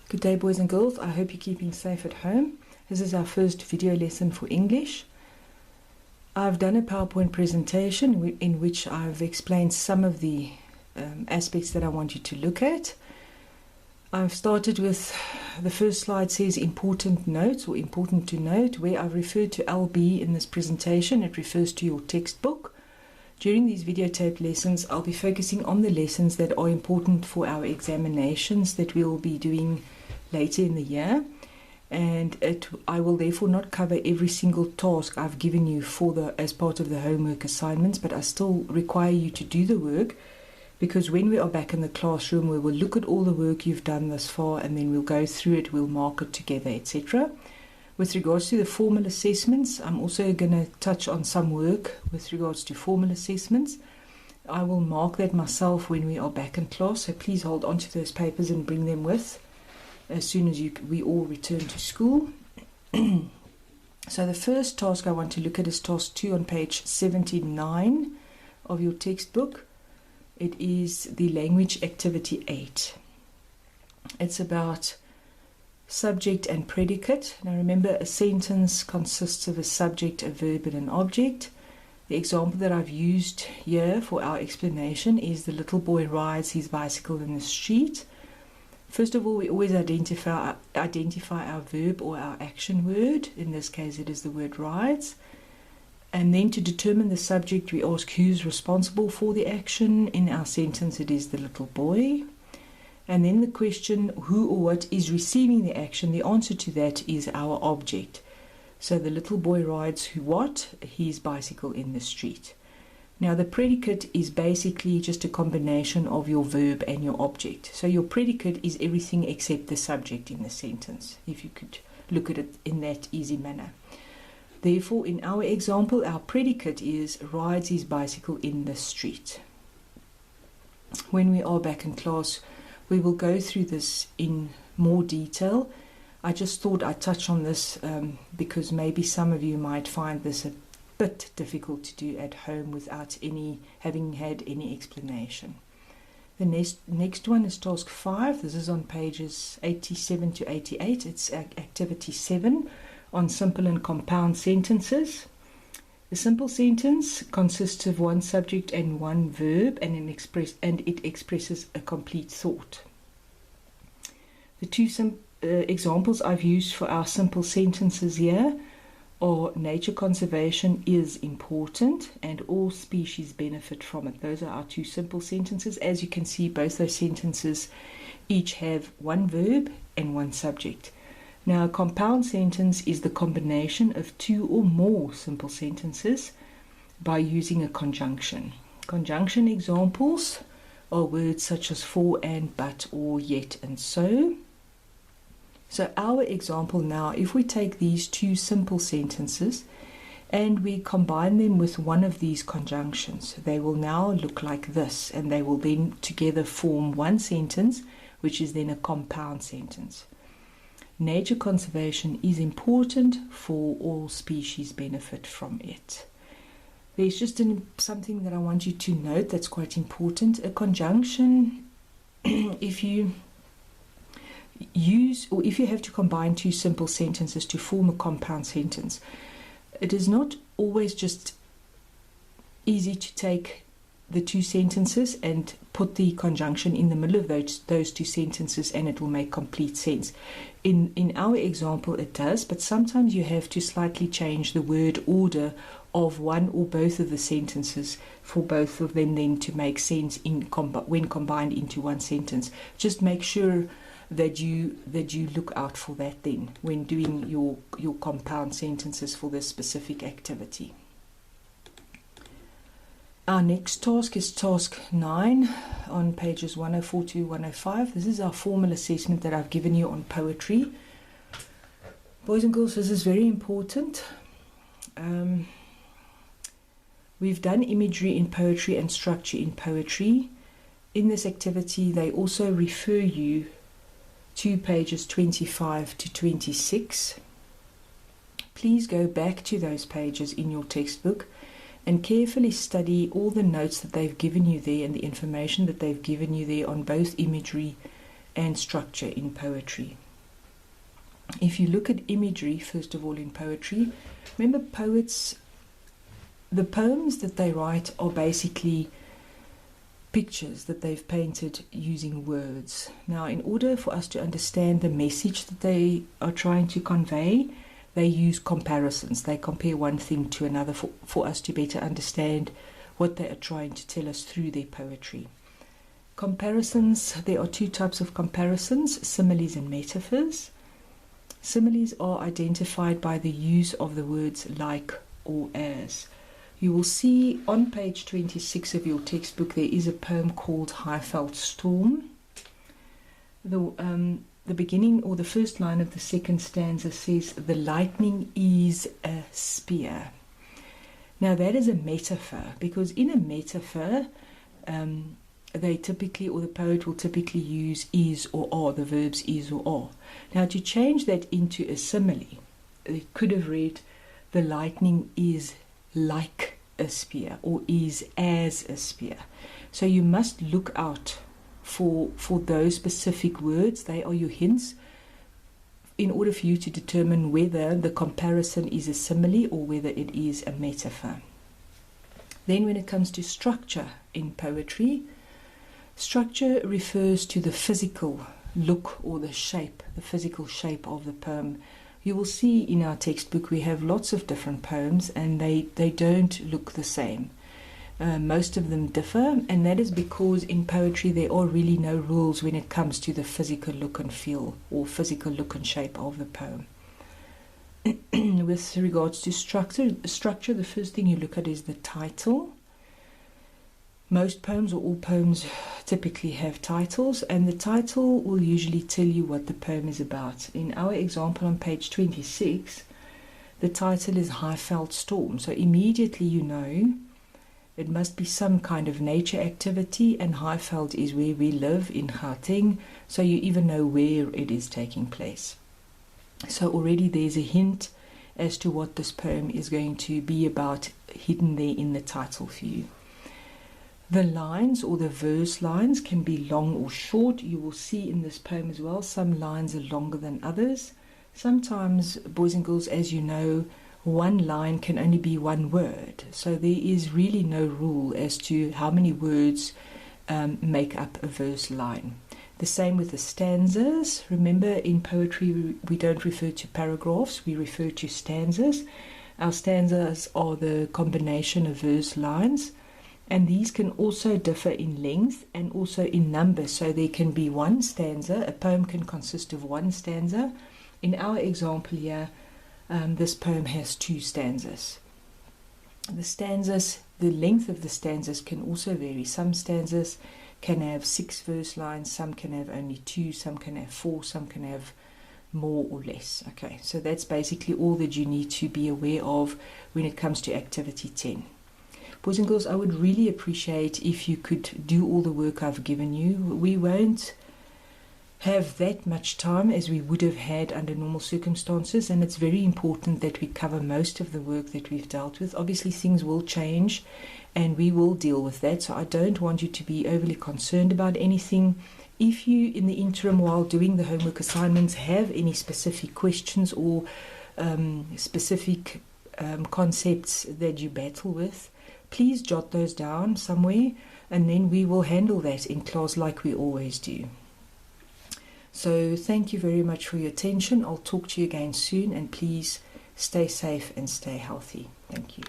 Good day, boys and girls. I hope you're keeping safe at home. This is our first video lesson for English. I've done a PowerPoint presentation in which I've explained some of the aspects that I want you to look at. I've started with the first slide says important notes or important to note, where I've referred to LB in this presentation. It refers to your textbook. During these videotaped lessons, I'll be focusing on the lessons that are important for our examinations that we'll be doing later in the year. And I will therefore not cover every single task I've given you as part of the homework assignments, but I still require you to do the work, because when we are back in the classroom, we will look at all the work you've done thus far, and then we'll go through it, we'll mark it together, etc. With regards to the formal assessments, I'm also going to touch on some work with regards to formal assessments. I will mark that myself when we are back in class, so please hold on to those papers and bring them with as soon as we all return to school. So the first task I want to look at is task 2 on page 79 of your textbook. It is the language activity 8. It's about subject and predicate. Now remember, a sentence consists of a subject, a verb, and an object. The example that I've used here for our explanation is the little boy rides his bicycle in the street. First of all, we always identify our verb or our action word. In this case, it is the word rides. And then to determine the subject, we ask who's responsible for the action. In our sentence, it is the little boy. And then the question, who or what is receiving the action, the answer to that is our object. So the little boy rides his bicycle in the street. Now the predicate is basically just a combination of your verb and your object. So your predicate is everything except the subject in the sentence, if you could look at it in that easy manner. Therefore, in our example, our predicate is rides his bicycle in the street. When we are back in class, we will go through this in more detail. I just thought I'd touch on this because maybe some of you might find this a bit difficult to do at home without having had any explanation. The next one is task 5. This is on pages 87 to 88. It's activity 7 on simple and compound sentences. The simple sentence consists of one subject and one verb, and it expresses a complete thought. The two examples I've used for our simple sentences here are nature conservation is important and all species benefit from it. Those are our two simple sentences. As you can see, both those sentences each have one verb and one subject. Now, a compound sentence is the combination of two or more simple sentences by using a conjunction. Conjunction examples are words such as for and, but, or, yet, and so. So our example now, if we take these two simple sentences and we combine them with one of these conjunctions, they will now look like this, and they will then together form one sentence, which is then a compound sentence. Nature conservation is important, for all species benefit from it. There's just something that I want you to note that's quite important. A conjunction, if you have to combine two simple sentences to form a compound sentence, it is not always just easy to take the two sentences and put the conjunction in the middle of those two sentences and it will make complete sense. In our example it does, but sometimes you have to slightly change the word order of one or both of the sentences for both of them then to make sense when combined into one sentence. Just make sure that you look out for that then when doing your compound sentences for this specific activity. Our next task is task 9 on pages 104 to 105. This is our formal assessment that I've given you on poetry. Boys and girls, this is very important. We've done imagery in poetry and structure in poetry. In this activity, they also refer you to pages 25 to 26. Please go back to those pages in your textbook and carefully study all the notes that they've given you there and the information that they've given you there on both imagery and structure in poetry. If you look at imagery, first of all, in poetry, remember poets, the poems that they write are basically pictures that they've painted using words. Now, in order for us to understand the message that they are trying to convey, they use comparisons. They compare one thing to another for us to better understand what they are trying to tell us through their poetry. Comparisons, there are two types of comparisons, similes and metaphors. Similes are identified by the use of the words like or as. You will see on page 26 of your textbook there is a poem called Highveld Storm. The beginning or the first line of the second stanza says, "The lightning is a spear." Now that is a metaphor, because in a metaphor they typically, or the poet will typically use is or are, the verbs is or are. Now to change that into a simile, it could have read, "The lightning is like a spear," or "is as a spear." So you must look out for those specific words. They are your hints in order for you to determine whether the comparison is a simile or whether it is a metaphor. Then when it comes to structure in poetry, structure refers to the physical look or the shape, the physical shape of the poem. You will see in our textbook we have lots of different poems and they don't look the same. Most of them differ, and that is because in poetry there are really no rules when it comes to the physical look and feel or physical look and shape of the poem. With regards to structure, the first thing you look at is the title. Most poems or all poems typically have titles, and the title will usually tell you what the poem is about. In our example on page 26, the title is Highveld Storm, so immediately you know it must be some kind of nature activity, and Highveld is where we live in Gauteng, so you even know where it is taking place. So already there's a hint as to what this poem is going to be about, hidden there in the title for you. The lines or the verse lines can be long or short. You will see in this poem as well, some lines are longer than others. Sometimes, boys and girls, as you know, one line can only be one word. So there is really no rule as to how many words make up a verse line. The same with the stanzas. Remember, in poetry we don't refer to paragraphs, we refer to stanzas. Our stanzas are the combination of verse lines, and these can also differ in length and also in number. So there can be one stanza, a poem can consist of one stanza. In our example here, this poem has two stanzas. The stanzas, the length of the stanzas can also vary. Some stanzas can have 6 verse lines, some can have only 2, some can have 4, some can have more or less. Okay, so that's basically all that you need to be aware of when it comes to activity 10. Boys and girls, I would really appreciate if you could do all the work I've given you. We won't have that much time as we would have had under normal circumstances, and it's very important that we cover most of the work that we've dealt with. Obviously things will change and we will deal with that, so I don't want you to be overly concerned about anything. If you in the interim while doing the homework assignments have any specific questions or specific concepts that you battle with, please jot those down somewhere and then we will handle that in class like we always do. So thank you very much for your attention. I'll talk to you again soon, and please stay safe and stay healthy. Thank you.